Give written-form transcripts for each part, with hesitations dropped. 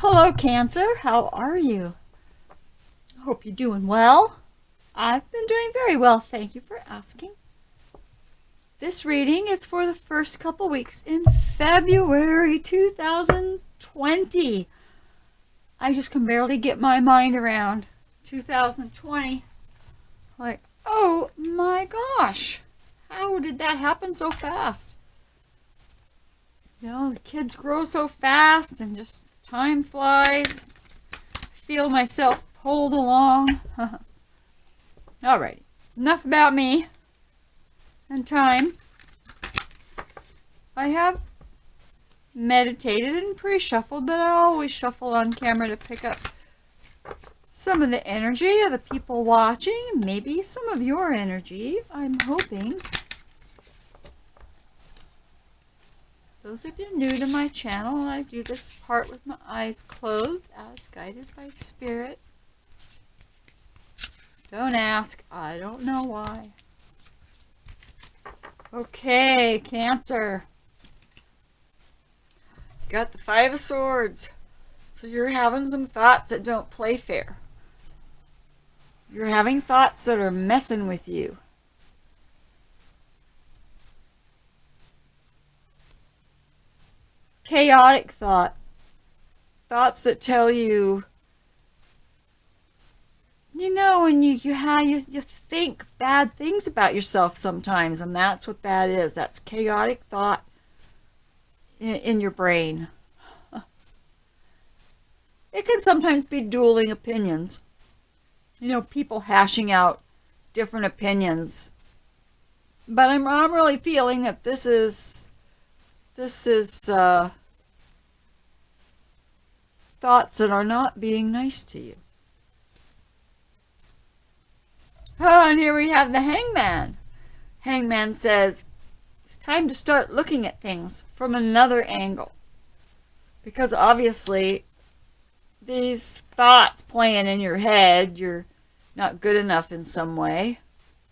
Hello, Cancer. How are you? I hope you're doing well. I've been doing very well. Thank you for asking. This reading is for the first couple weeks in February 2020. I just can barely get my mind around 2020. Like, oh my gosh, how did that happen so fast? You know, the kids grow so fast and just time flies. Feel myself pulled along. Alrighty, enough about me and time. I have meditated and pre-shuffled, but I always shuffle on camera to pick up some of the energy of the people watching, maybe some of your energy, I'm hoping. Those of you new to my channel, I do this part with my eyes closed as guided by spirit. Don't ask, I don't know why. Okay, Cancer. Got the Five of Swords. So you're having some thoughts that don't play fair. You're having thoughts that are messing with you. Chaotic thought. Thoughts that tell you, you know, when you think bad things about yourself sometimes, and that's what that is. That's chaotic thought in your brain. It can sometimes be dueling opinions. You know, people hashing out different opinions. But I'm really feeling that this is thoughts that are not being nice to you. Oh, and here we have the Hangman. Hangman says, it's time to start looking at things from another angle. Because obviously, these thoughts playing in your head, you're not good enough in some way.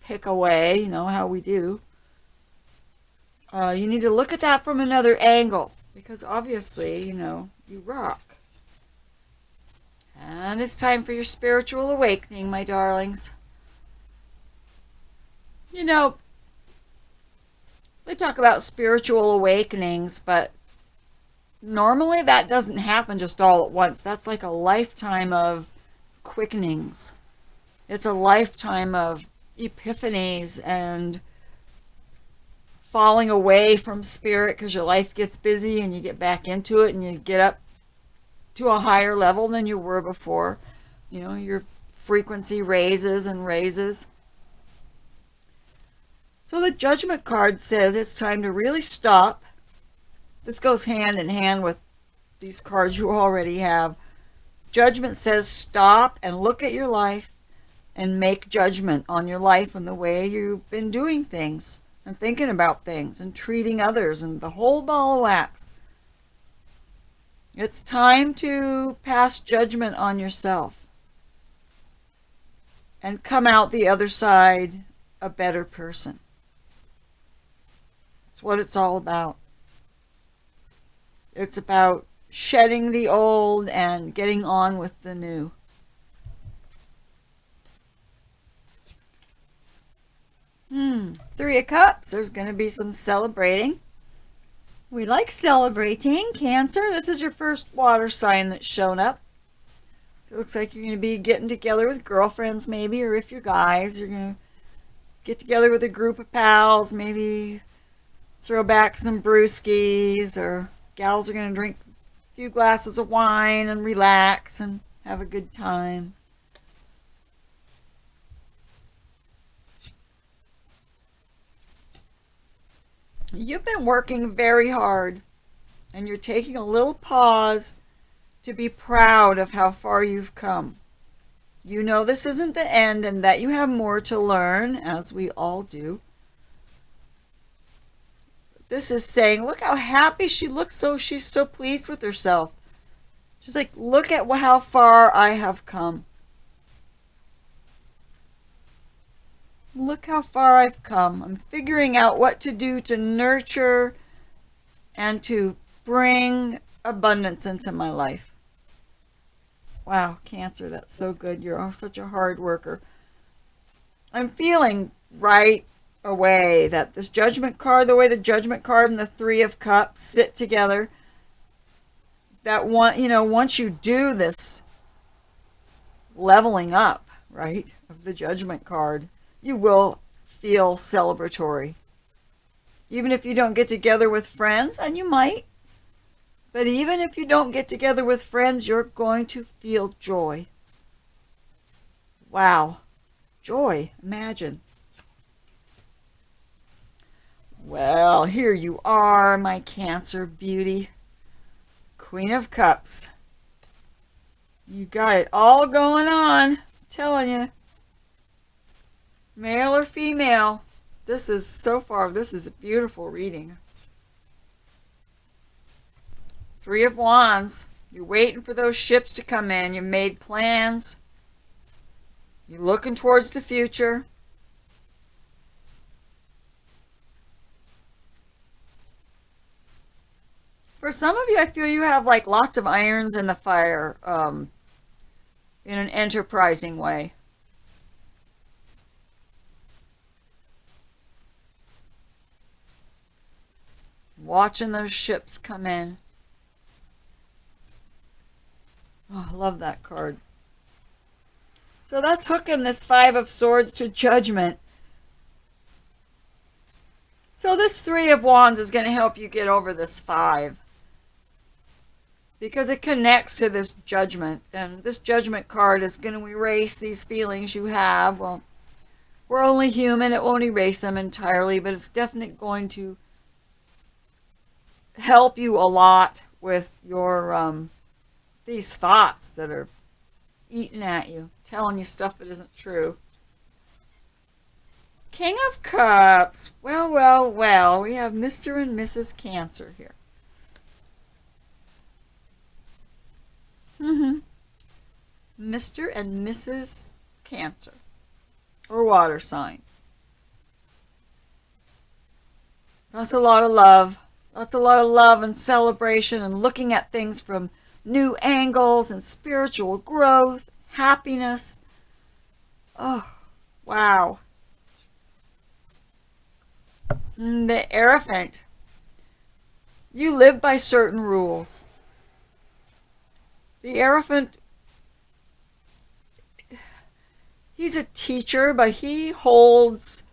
Pick away, you know how we do. You need to look at that from another angle. Because obviously, you know, you rock. And it's time for your spiritual awakening, my darlings. You know, they talk about spiritual awakenings, but normally that doesn't happen just all at once. That's like a lifetime of quickenings. It's a lifetime of epiphanies and falling away from spirit because your life gets busy and you get back into it and you get up to a higher level than you were before. You know, your frequency raises and raises. So the Judgment card says it's time to really stop. This goes hand in hand with these cards you already have. Judgment says stop and look at your life and make judgment on your life and the way you've been doing things and thinking about things and treating others and the whole ball of wax. It's time to pass judgment on yourself and come out the other side a better person. That's what it's all about. It's about shedding the old and getting on with the new. Three of Cups. There's going to be some celebrating. We like celebrating. Cancer, this is your first water sign that's shown up. It looks like you're going to be getting together with girlfriends maybe, or if you're guys, you're going to get together with a group of pals, maybe throw back some brewskis, or gals are going to drink a few glasses of wine and relax and have a good time. You've been working very hard, and you're taking a little pause to be proud of how far you've come. You know this isn't the end and that you have more to learn, as we all do. This is saying, look how happy she looks. She's so pleased with herself. She's like, look at how far I have come. Look how far I've come. I'm figuring out what to do to nurture and to bring abundance into my life. Wow, Cancer, that's so good. You're such a hard worker. I'm feeling right away that this Judgment card, the way the Judgment card and the Three of Cups sit together, that one, once you do this leveling up, right, of the Judgment card, you will feel celebratory. Even if you don't get together with friends, and you might, but even if you don't get together with friends, you're going to feel joy. Wow. Joy. Imagine. Well, here you are, my Cancer beauty. Queen of Cups. You got it all going on. I'm telling you. Male or female. This is a beautiful reading. Three of Wands. You're waiting for those ships to come in. You made plans. You're looking towards the future. For some of you, I feel you have like lots of irons in the fire in an enterprising way. Watching those ships come in. Oh, I love that card. So that's hooking this Five of Swords to Judgment. So this Three of Wands is going to help you get over this five, because it connects to this Judgment. And this Judgment card is going to erase these feelings you have. Well, we're only human. It won't erase them entirely, but it's definitely going to help you a lot with your these thoughts that are eating at you, telling you stuff that isn't true. King of Cups. Well, well, well. We have Mr. and Mrs. Cancer here. Mr. and Mrs. Cancer. Or water sign. That's a lot of love. That's a lot of love and celebration and looking at things from new angles and spiritual growth, happiness. Oh, wow. The Hierophant. You live by certain rules. The Hierophant, he's a teacher, but he holds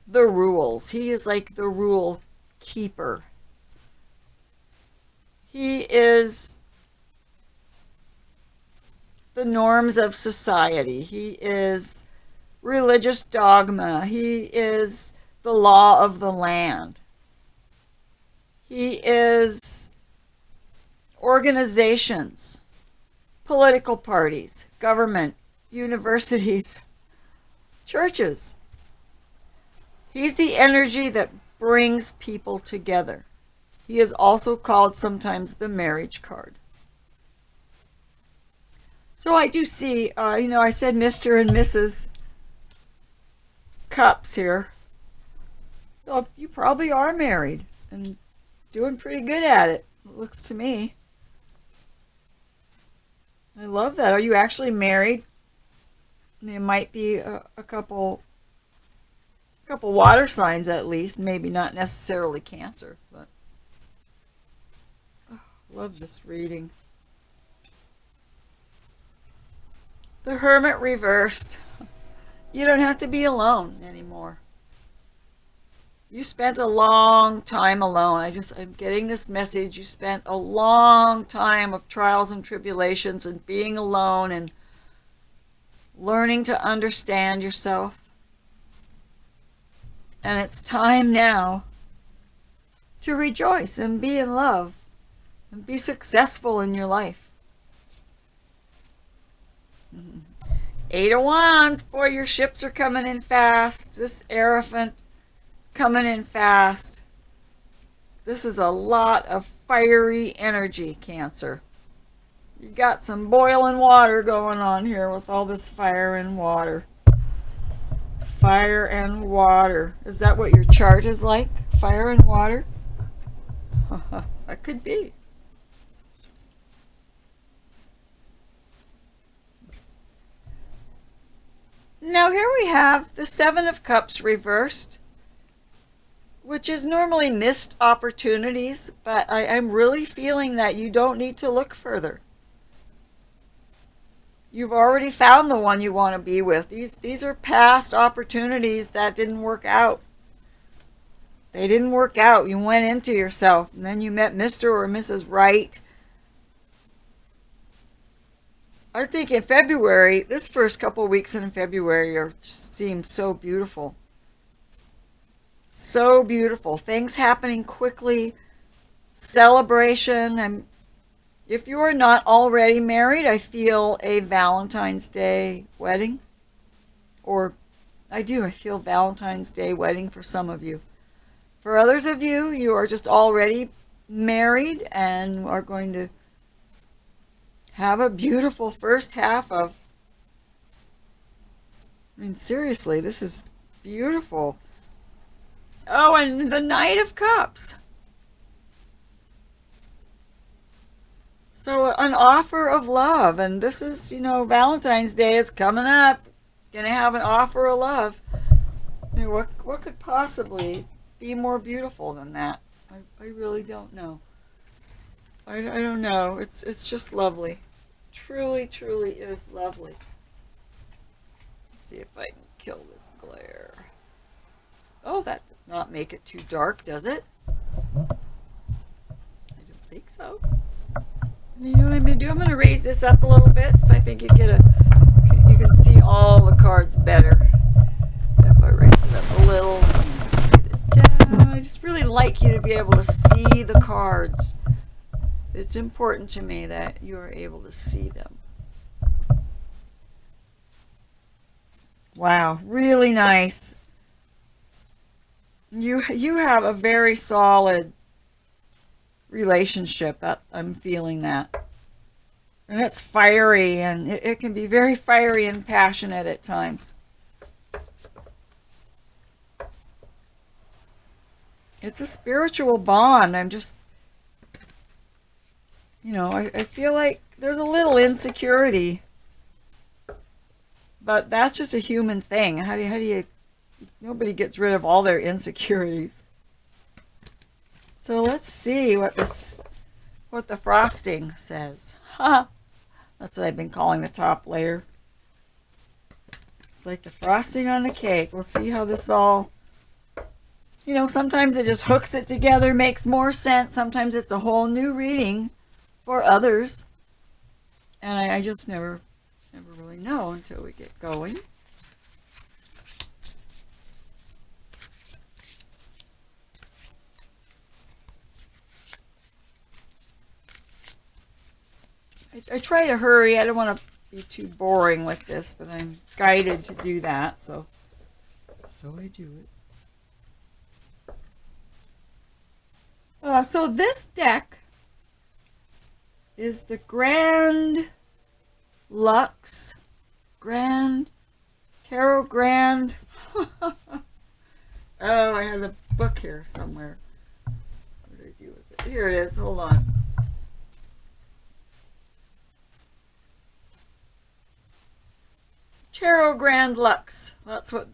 the rules. He is like the rule keeper. He is the norms of society. He is religious dogma. He is the law of the land. He is organizations, political parties, government, universities, churches. He's the energy that brings people together. He is also called sometimes the marriage card. So I do see, I said Mr. and Mrs. Cups here. So you probably are married and doing pretty good at it, it looks to me. I love that. Are you actually married? There might be a couple water signs at least, maybe not necessarily Cancer, but love this reading. The Hermit reversed. You don't have to be alone anymore. You spent a long time alone. I'm getting this message. You spent a long time of trials and tribulations and being alone and learning to understand yourself. And it's time now to rejoice and be in love and be successful in your life. Eight of Wands. Boy, your ships are coming in fast. This Hierophant coming in fast. This is a lot of fiery energy, Cancer. You got some boiling water going on here with all this fire and water. Fire and water. Is that what your chart is like? Fire and water? That could be. Now here we have the Seven of Cups reversed, which is normally missed opportunities, but I'm really feeling that you don't need to look further. You've already found the one you want to be with. These are past opportunities that didn't work out. They didn't work out. You went into yourself, and then you met Mr. or Mrs. Right. I think in February, this first couple of weeks in February seem so beautiful. So beautiful. Things happening quickly. Celebration. And if you are not already married, I feel a Valentine's Day wedding. Or I feel Valentine's Day wedding for some of you. For others of you, you are just already married and are going to have a beautiful first half of, I mean, seriously, this is beautiful. Oh, and the Knight of Cups. So an offer of love, and this is, Valentine's Day is coming up. Gonna have an offer of love. I mean, what could possibly be more beautiful than that? I really don't know. I don't know. It's just lovely. Truly, truly is lovely. Let's see if I can kill this glare. Oh, that does not make it too dark, does it? I don't think so. You know what I'm going to do? I'm going to raise this up a little bit so I think you can see all the cards better. If I raise it up a little, get it down. I just really like you to be able to see the cards. It's important to me that you are able to see them. Wow, really nice. You have a very solid relationship. I'm feeling that. And it's fiery, and it can be very fiery and passionate at times. It's a spiritual bond. I'm just, I feel like there's a little insecurity. But that's just a human thing. How do you nobody gets rid of all their insecurities. So let's see what the frosting says. That's what I've been calling the top layer. It's like the frosting on the cake. We'll see how this all, sometimes it just hooks it together, makes more sense. Sometimes it's a whole new reading for others. And I just never really know until we get going. I try to hurry. I don't want to be too boring with this, but I'm guided to do that, so I do it. So this deck is the Grand Tarot Grand. Oh, I have the book here somewhere. What did I do with it? Here it is. Hold on. Tarot Grand Lux. That's what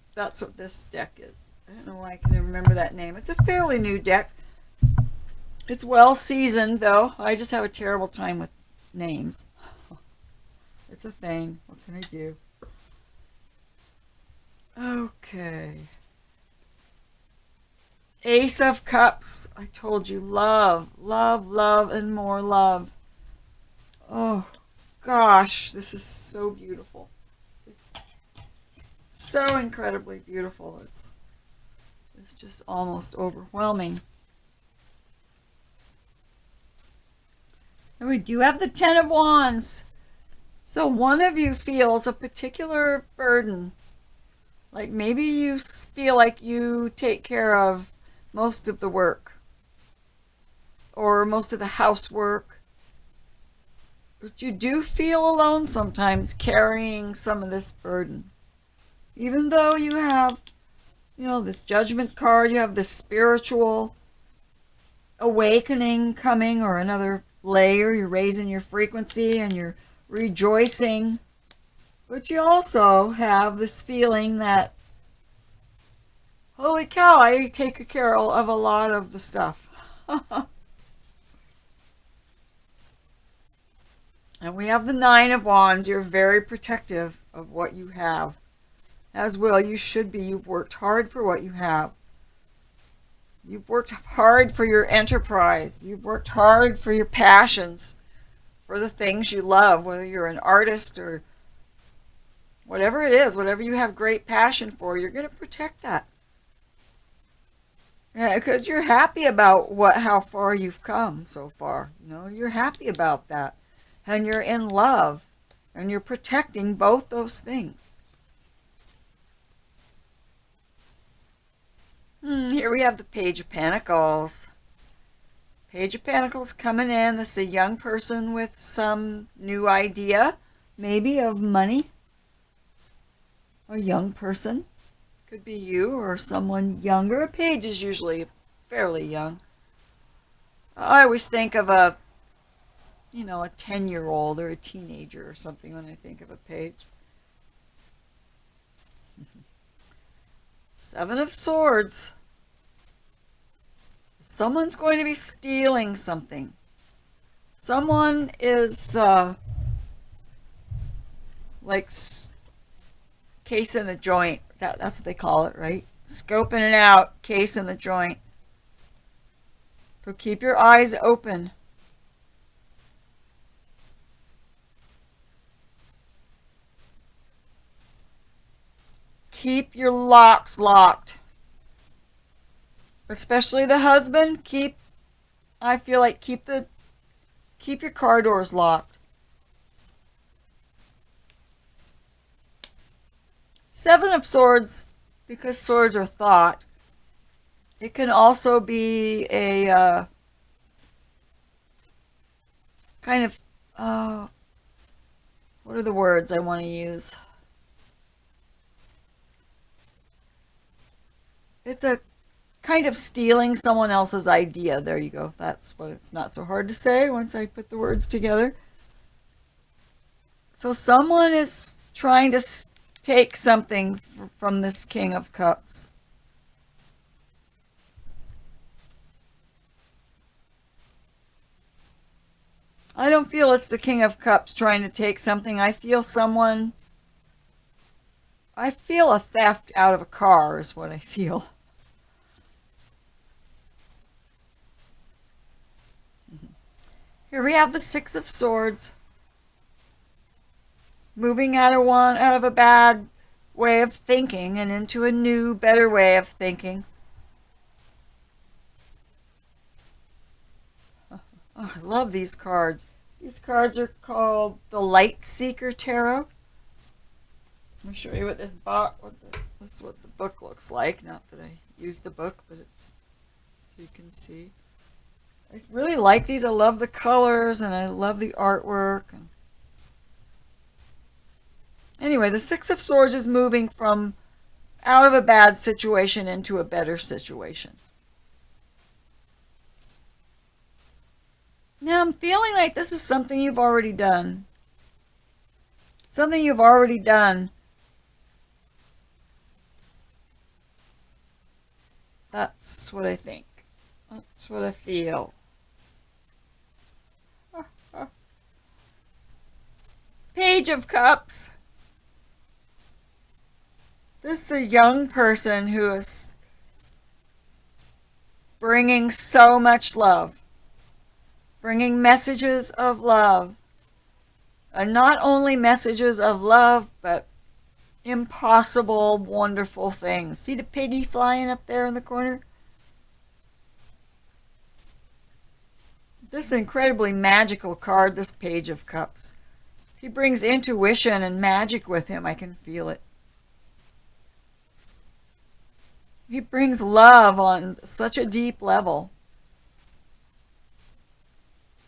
this deck is. I don't know why I can remember that name. It's a fairly new deck. It's well seasoned, though. I just have a terrible time with names. It's a thing. What can I do? Okay. Ace of Cups. I told you, love, love, love, and more love. Oh, gosh, this is so beautiful. It's so incredibly beautiful. It's just almost overwhelming. And we do have the Ten of Wands. So one of you feels a particular burden. Like maybe you feel like you take care of most of the work or most of the housework. But you do feel alone sometimes carrying some of this burden. Even though you have, this Judgment card, you have this spiritual awakening coming or another layer. You're raising your frequency and you're rejoicing. But you also have this feeling that, holy cow, I take care of a lot of the stuff. And we have the Nine of Wands. You're very protective of what you have. As well, you should be. You've worked hard for what you have. You've worked hard for your enterprise. You've worked hard for your passions, for the things you love, whether you're an artist or whatever it is, whatever you have great passion for, you're going to protect that. Yeah, because you're happy about how far you've come so far. You're happy about that. And you're in love. And you're protecting both those things. Here we have the Page of Pentacles. Page of Pentacles coming in. This is a young person with some new idea, maybe of money. A young person. Could be you or someone younger. A page is usually fairly young. I always think of a 10-year-old or a teenager or something when I think of a page. Seven of Swords. Someone's going to be stealing something. Someone is like case in the joint. That's what they call it, right? Scoping it out, case in the joint. So keep your eyes open. Keep your locks locked. Especially the husband, I feel like keep your car doors locked. Seven of Swords, because swords are thought. It can also be a kind of, what are the words I want to use? It's a kind of stealing someone else's idea. There you go. That's what it's not so hard to say once I put the words together. So someone is trying to take something from this King of Cups. I don't feel it's the King of Cups trying to take something. I feel a theft out of a car is what I feel. Here we have the Six of Swords. Moving out of a bad way of thinking and into a new, better way of thinking. Oh, I love these cards. These cards are called the Light Seeker Tarot. Let me show you what this this is what the book looks like. Not that I use the book, but it's so you can see. I really like these. I love the colors and I love the artwork. Anyway, the Six of Swords is moving from out of a bad situation into a better situation. Now I'm feeling like this is something you've already done. Something you've already done. That's what I think. That's what I feel. Page of Cups. This is a young person who is bringing so much love. Bringing messages of love. And not only messages of love, but impossible, wonderful things. See the piggy flying up there in the corner? This is an incredibly magical card, this Page of Cups. He brings intuition and magic with him. I can feel it. He brings love on such a deep level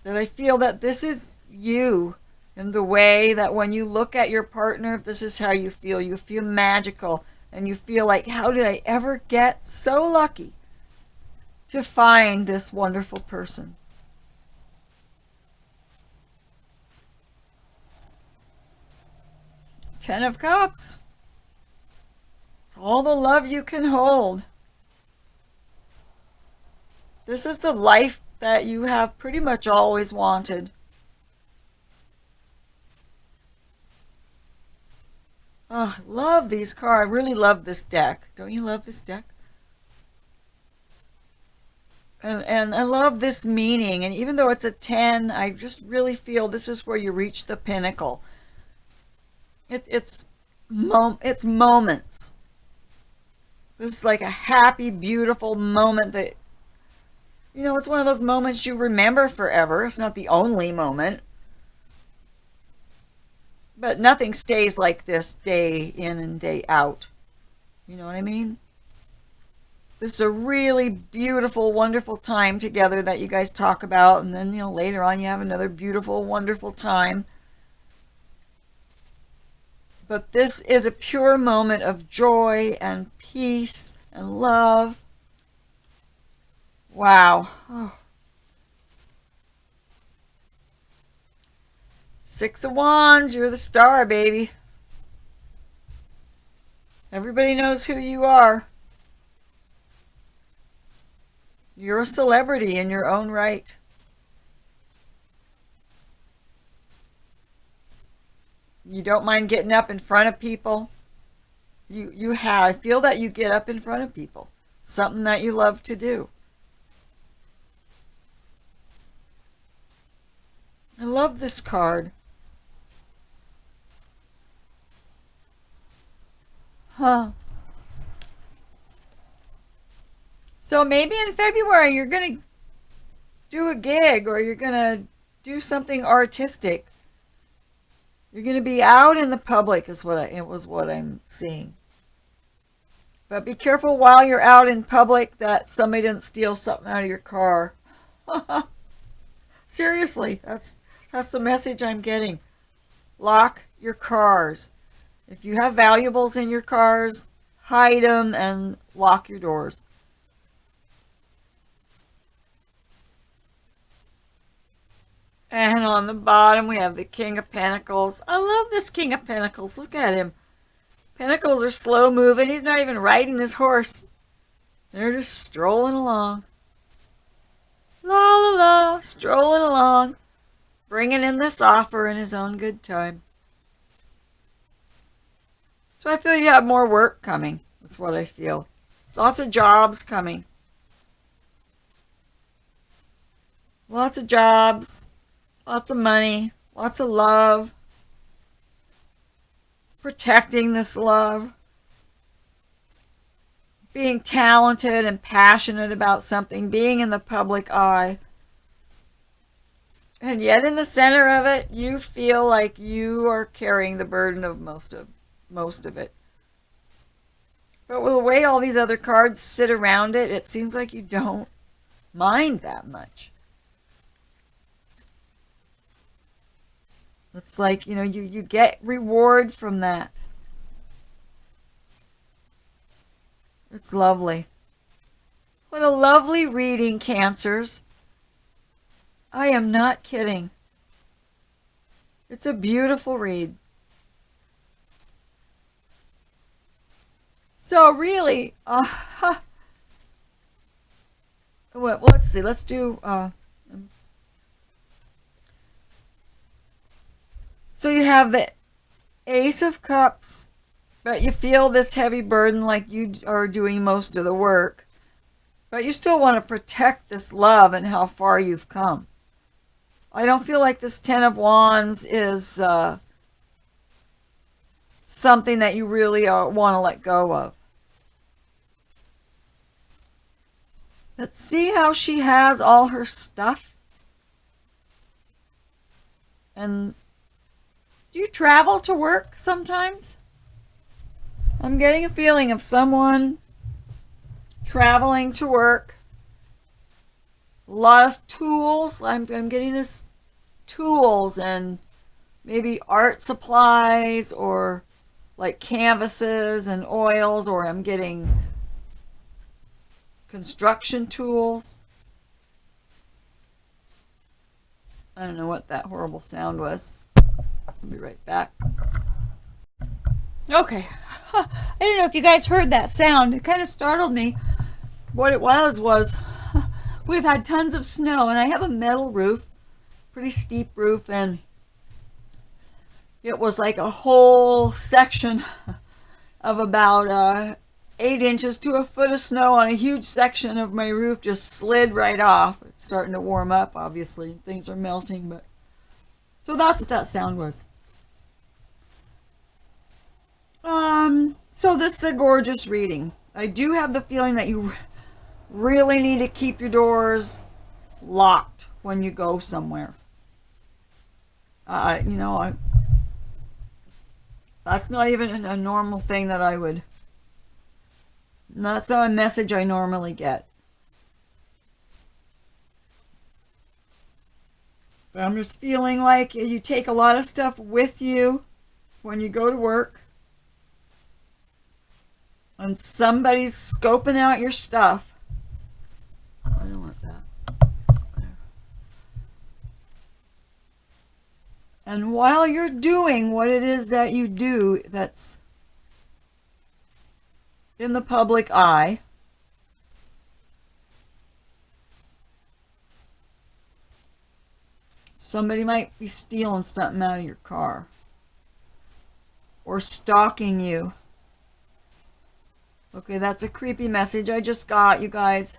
that I feel that this is you in the way that when you look at your partner, this is how you feel. You feel magical and you feel like, how did I ever get so lucky to find this wonderful person? Ten of Cups. All the love you can hold. This is the life that you have pretty much always wanted. Oh, love these cards. I really love this deck. Don't you love this deck? And I love this meaning. And even though it's a 10, I just really feel this is where you reach the pinnacle. It's moments. This is like a happy, beautiful moment that, it's one of those moments you remember forever. It's not the only moment. But nothing stays like this day in and day out. You know what I mean? This is a really beautiful, wonderful time together that you guys talk about. And then, later on you have another beautiful, wonderful time. But this is a pure moment of joy and peace and love. Wow. Oh. Six of Wands, you're the star, baby. Everybody knows who you are. You're a celebrity in your own right. You don't mind getting up in front of people. I feel that you get up in front of people. Something that you love to do. I love this card. Huh. So maybe in February you're going to do a gig or you're going to do something artistic. You're going to be out in the public is what I'm seeing. But be careful while you're out in public that somebody didn't steal something out of your car. Seriously, that's the message I'm getting. Lock your cars. If you have valuables in your cars, hide them and lock your doors. And on the bottom, we have the King of Pentacles. I love this King of Pentacles. Look at him. Pentacles are slow moving. He's not even riding his horse. They're just strolling along. La la la, strolling along. Bringing in this offer in his own good time. So I feel you have more work coming. That's what I feel. Lots of jobs coming. Lots of jobs. Lots of money. Lots of love. Protecting this love. Being talented and passionate about something. Being in the public eye. And yet in the center of it, you feel like you are carrying the burden of most of it. But with the way all these other cards sit around it, it seems like you don't mind that much. It's like, you get reward from that. It's lovely. What a lovely reading, Cancers. I am not kidding. It's a beautiful read. So really, well, let's see. Let's do... So you have the Ace of Cups, but you feel this heavy burden like you are doing most of the work. But you still want to protect this love and how far you've come. I don't feel like this Ten of Wands is something that you really want to let go of. Let's see how she has all her stuff. And do you travel to work sometimes? I'm getting a feeling of someone traveling to work. A lot of tools. I'm getting this tools and maybe art supplies or like canvases and oils, or I'm getting construction tools. I don't know what that horrible sound was. I'll be right back. Okay. I don't know if you guys heard that sound. It kind of startled me. What it was we've had tons of snow, and I have a metal roof, pretty steep roof, and it was like a whole section of about 8 inches to a foot of snow on a huge section of my roof just slid right off. It's starting to warm up, obviously. Things are melting, but so that's what that sound was. So this is a gorgeous reading. I do have the feeling that you really need to keep your doors locked when you go somewhere. You know, that's not even a normal thing that I would. That's not a message I normally get. But I'm just feeling like you take a lot of stuff with you when you go to work, and somebody's scoping out your stuff. I don't want that. And while you're doing what it is that you do that's in the public eye, somebody might be stealing something out of your car or stalking you. Okay, that's a creepy message I just got, you guys.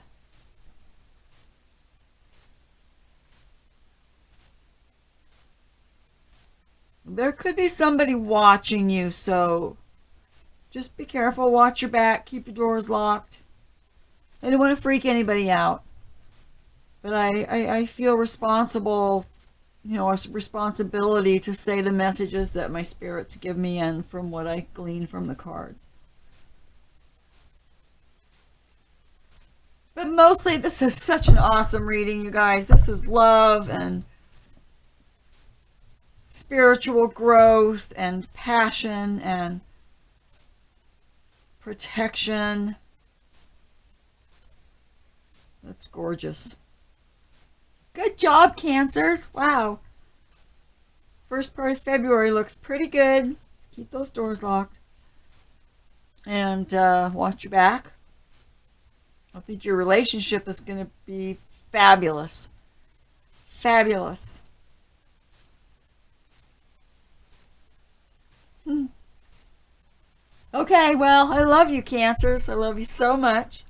There could be somebody watching you, so just be careful, watch your back, keep your doors locked. I don't want to freak anybody out. But I feel responsible, you know, a responsibility to say the messages that my spirits give me and from what I glean from the cards. But mostly, this is such an awesome reading, you guys. This is love and spiritual growth and passion and protection. That's gorgeous. Good job, Cancers. Wow. First part of February looks pretty good. Let's keep those doors locked. And watch your back. I think your relationship is going to be fabulous. Fabulous. Okay, well, I love you, Cancers. I love you so much.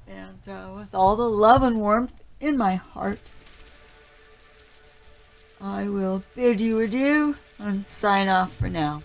And with all the love and warmth in my heart, I will bid you adieu and sign off for now.